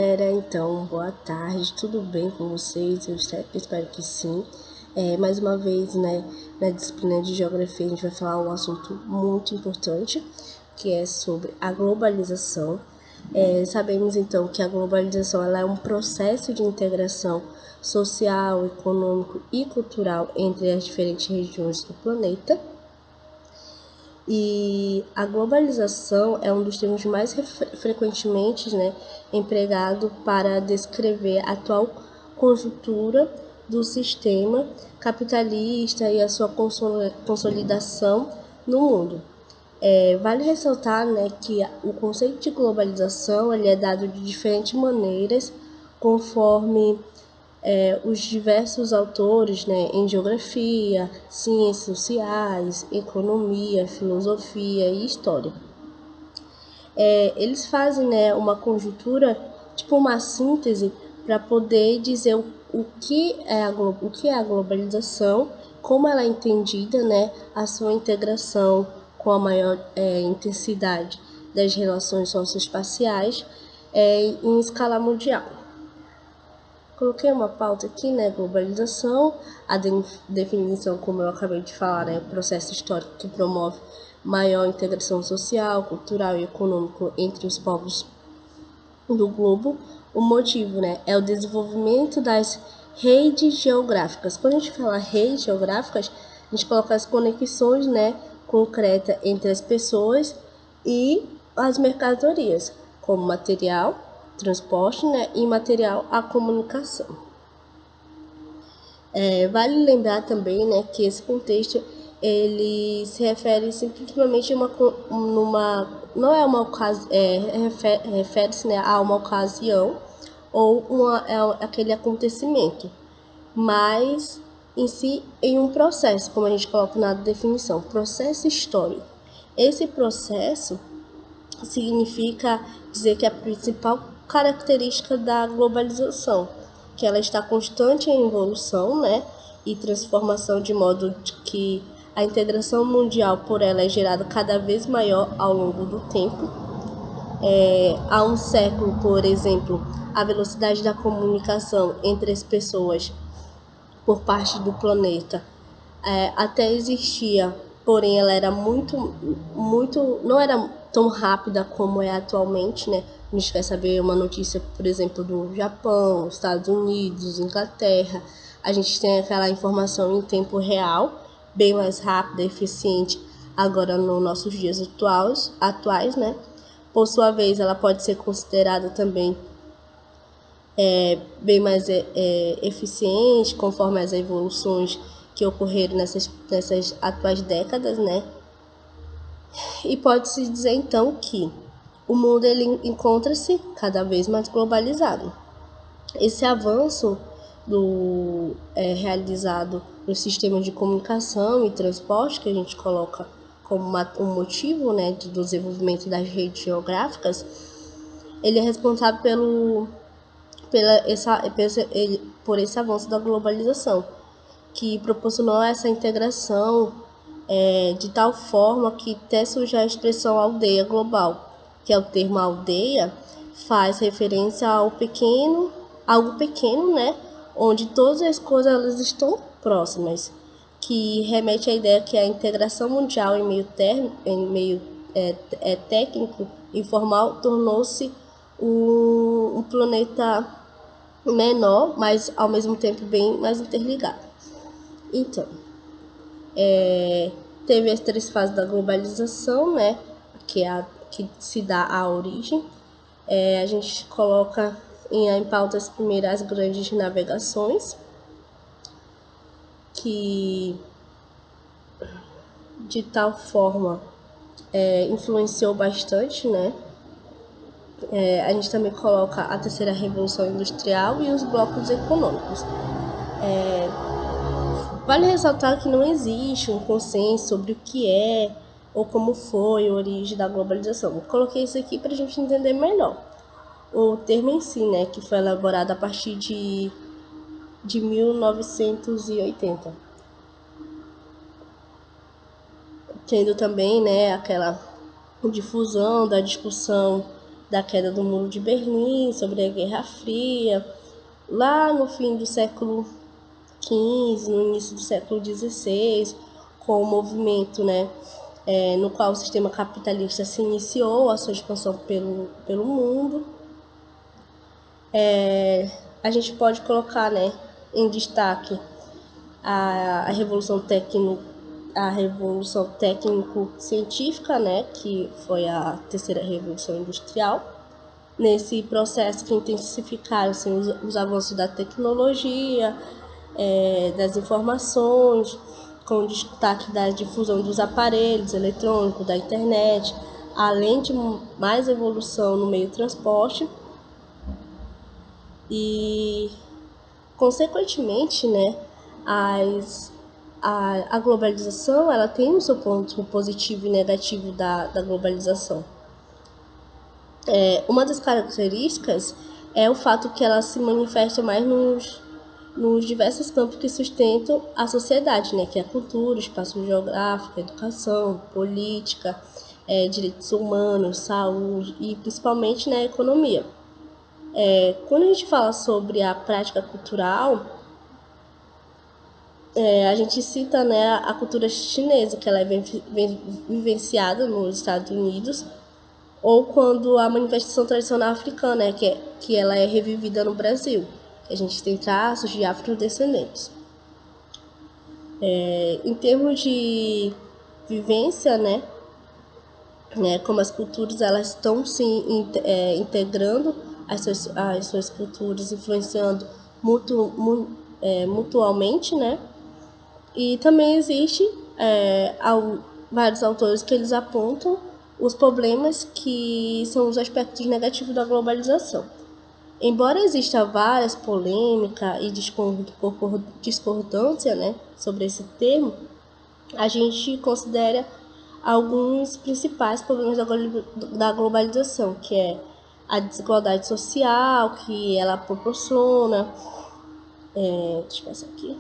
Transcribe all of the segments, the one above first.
Então, boa tarde, tudo bem com vocês? Eu espero que sim. Mais uma vez, né, na disciplina de Geografia, a gente vai falar um assunto muito importante, que é sobre a globalização. Sabemos, então, que a globalização ela é um processo de integração social, econômico e cultural entre as diferentes regiões do planeta. E a globalização é um dos termos mais frequentemente, né, empregado para descrever a atual conjuntura do sistema capitalista e a sua consolidação no mundo. Vale ressaltar, né, que o conceito de globalização ele é dado de diferentes maneiras conforme os diversos autores, né, em geografia, ciências sociais, economia, filosofia e história. Eles fazem, né, uma conjuntura, tipo uma síntese, para poder dizer o que é a globalização, como ela é entendida, né, a sua integração com a maior intensidade das relações socioespaciais em escala mundial. Coloquei uma pauta aqui, né? Globalização, a definição, como eu acabei de falar, né? Processo histórico que promove maior integração social, cultural e econômico entre os povos do globo. O motivo, né? É o desenvolvimento das redes geográficas. Quando a gente fala redes geográficas, a gente coloca as conexões, né? Concretas entre as pessoas e as mercadorias, como material, transporte, né, e material a comunicação. Vale lembrar também, né, que esse contexto ele se refere simplesmente não é uma ocasião, refere-se, né, a uma ocasião ou aquele acontecimento, mas em si em um processo, como a gente coloca na definição, processo histórico. Esse processo significa dizer que a principal característica da globalização, que ela está constante em evolução, né, e transformação de modo que a integração mundial por ela é gerada cada vez maior ao longo do tempo. Há um século, por exemplo, a velocidade da comunicação entre as pessoas por parte do planeta até existia, porém ela era não era tão rápida como é atualmente, né? A gente quer saber uma notícia, por exemplo, do Japão, Estados Unidos, Inglaterra. A gente tem aquela informação em tempo real, bem mais rápida e eficiente agora nos nossos dias atuais, né? Por sua vez, ela pode ser considerada também bem mais eficiente conforme as evoluções que ocorreram nessas atuais décadas, né? E pode-se dizer então que o mundo ele encontra-se cada vez mais globalizado. Esse avanço realizado no sistema de comunicação e transporte, que a gente coloca como um motivo, né, do desenvolvimento das redes geográficas, ele é responsável por esse avanço da globalização, que proporcionou essa integração de tal forma que até surge a expressão aldeia global, que é o termo aldeia, faz referência ao algo pequeno, né, onde todas as coisas elas estão próximas, que remete à ideia que a integração mundial em meio técnico e formal tornou-se um planeta menor, mas ao mesmo tempo bem mais interligado. Então, teve as 3 fases da globalização, né, que se dá a origem. A gente coloca em pautas primeiro as grandes navegações, que de tal forma influenciou bastante, né? A gente também coloca a terceira revolução industrial e os blocos econômicos. Vale ressaltar que não existe um consenso sobre o que é ou como foi a origem da globalização. Eu coloquei isso aqui para a gente entender melhor. O termo em si, né, que foi elaborado a partir de 1980. Tendo também, né, aquela difusão da discussão da queda do Muro de Berlim, sobre a Guerra Fria, lá no fim do século XV, no início do século XVI, com o movimento, né, no qual o sistema capitalista se iniciou a sua expansão pelo mundo. A gente pode colocar, né, em destaque a revolução técnico-científica, né, que foi a terceira revolução industrial. Nesse processo que intensificaram-se os avanços da tecnologia, das informações, com destaque da difusão dos aparelhos eletrônicos, da internet, além de mais evolução no meio do transporte. E, consequentemente, né, a globalização ela tem o seu ponto positivo e negativo da globalização. Uma das características é o fato que ela se manifesta mais nos diversos campos que sustentam a sociedade, né, que é a cultura, espaço geográfico, educação, política, direitos humanos, saúde e principalmente na economia. Quando a gente fala sobre a prática cultural, a gente cita, né, a cultura chinesa, que ela é vivenciada nos Estados Unidos, ou quando a manifestação tradicional africana, né, que ela é revivida no Brasil. A gente tem traços de afrodescendentes. Em termos de vivência, né, como as culturas elas estão se integrando as suas culturas, influenciando mutualmente, né? E também existe vários autores que eles apontam os problemas que são os aspectos negativos da globalização. Embora exista várias polêmicas e discordância, né, sobre esse termo, a gente considera alguns principais problemas da globalização, que é a desigualdade social que ela proporciona, deixa eu passar aqui,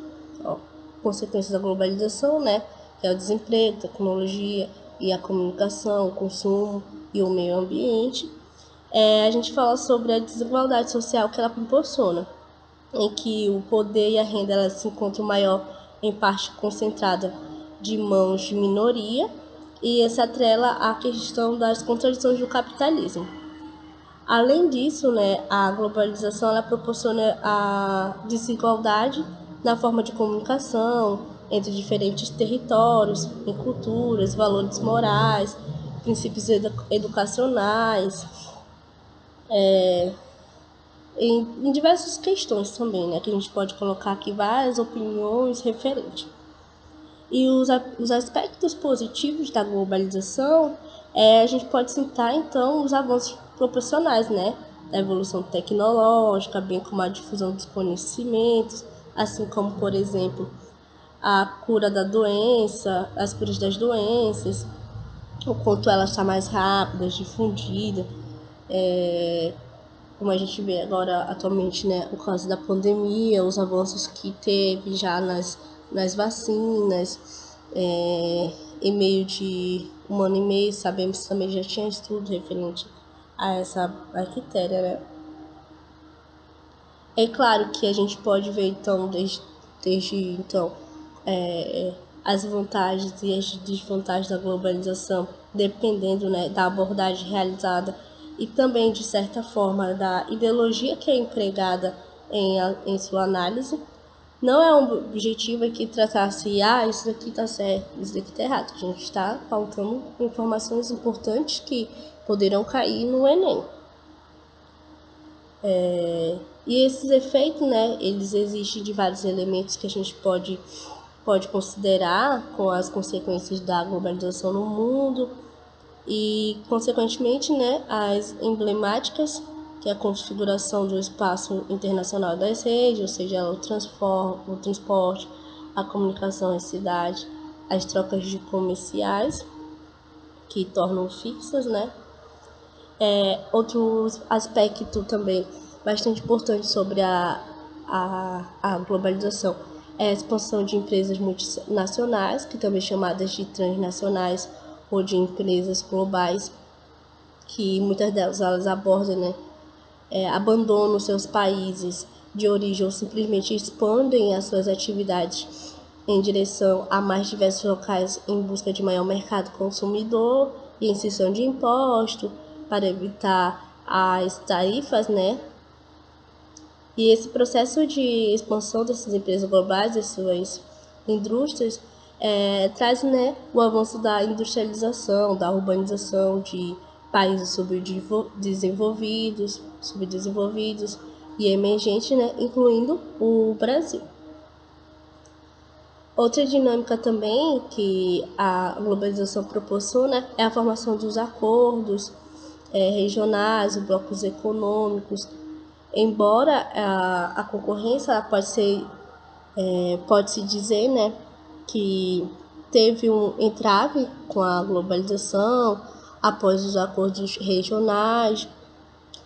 consequências da globalização, né, que é o desemprego, tecnologia e a comunicação, o consumo e o meio ambiente. A gente fala sobre a desigualdade social que ela proporciona, em que o poder e a renda ela se encontram maior em parte concentrada de mãos de minoria, e essa atrela à questão das contradições do capitalismo. Além disso, né, a globalização ela proporciona a desigualdade na forma de comunicação entre diferentes territórios, em culturas, valores morais, princípios educacionais, em diversas questões também, né, que a gente pode colocar aqui várias opiniões referentes. E os aspectos positivos da globalização, a gente pode citar, então, os avanços proporcionais, né, da evolução tecnológica, bem como a difusão dos conhecimentos, assim como, por exemplo, a cura da doença, as curas das doenças, o quanto ela está mais rápida, difundida, como a gente vê agora atualmente, né, por causa da pandemia, os avanços que teve já nas vacinas, em meio de um ano e meio, sabemos que também já tinha estudo referente a essa bactéria, né? É claro que a gente pode ver, então, desde então, as vantagens e as desvantagens da globalização, dependendo, né, da abordagem realizada e também, de certa forma, da ideologia que é empregada em sua análise. Não é um objetivo aqui tratar-se, isso daqui está certo, isso daqui está errado. A gente está pautando informações importantes que poderão cair no Enem. E esses efeitos, né, eles existem de vários elementos que a gente pode considerar com as consequências da globalização no mundo e, consequentemente, né, as emblemáticas, que é a configuração do espaço internacional das redes, ou seja, o transporte, a comunicação em cidade, as trocas de comerciais, que tornam fixas, né? Outro aspecto também bastante importante sobre a globalização é a expansão de empresas multinacionais, que também chamadas de transnacionais ou de empresas globais, que muitas delas elas abordam, né, abandonam seus países de origem ou simplesmente expandem as suas atividades em direção a mais diversos locais em busca de maior mercado consumidor e inserção de imposto para evitar as tarifas, né? E esse processo de expansão dessas empresas globais, das suas indústrias, traz, né, o avanço da industrialização, da urbanização de países subdesenvolvidos e emergentes, né, incluindo o Brasil. Outra dinâmica também que a globalização proporciona é a formação dos acordos regionais, blocos econômicos. Embora a concorrência pode-se dizer, né, que teve um entrave com a globalização após os acordos regionais,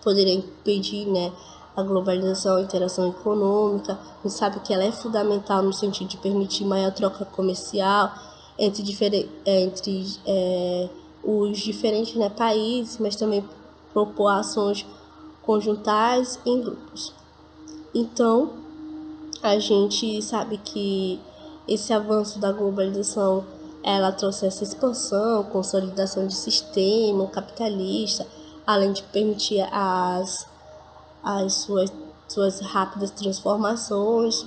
poderia impedir, né, a globalização, a interação econômica. A gente sabe que ela é fundamental no sentido de permitir maior troca comercial entre os diferentes, né, países, mas também propor ações conjuntais em grupos. Então, a gente sabe que esse avanço da globalização, ela trouxe essa expansão, consolidação de sistema capitalista, além de permitir as suas rápidas transformações.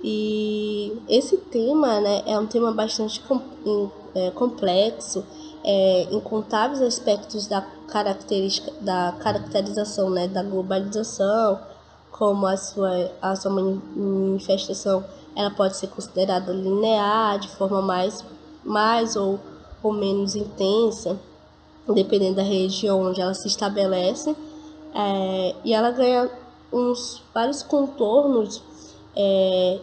E esse tema, né, é um tema bastante complexo, incontáveis aspectos da caracterização, né, da globalização, como a sua manifestação, ela pode ser considerada linear, de forma mais ou menos intensa, dependendo da região onde ela se estabelece, e ela ganha vários contornos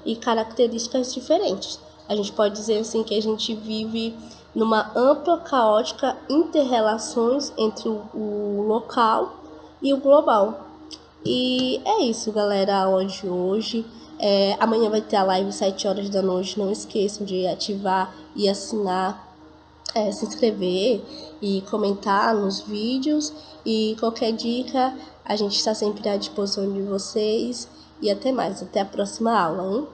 e características diferentes. A gente pode dizer assim que a gente vive numa ampla, caótica interrelações entre o local e o global. E é isso, galera, a aula de hoje. Amanhã vai ter a live 7 horas da noite. Não esqueçam de ativar e assinar, se inscrever e comentar nos vídeos. E qualquer dica, a gente está sempre à disposição de vocês. E até mais, até a próxima aula, hein?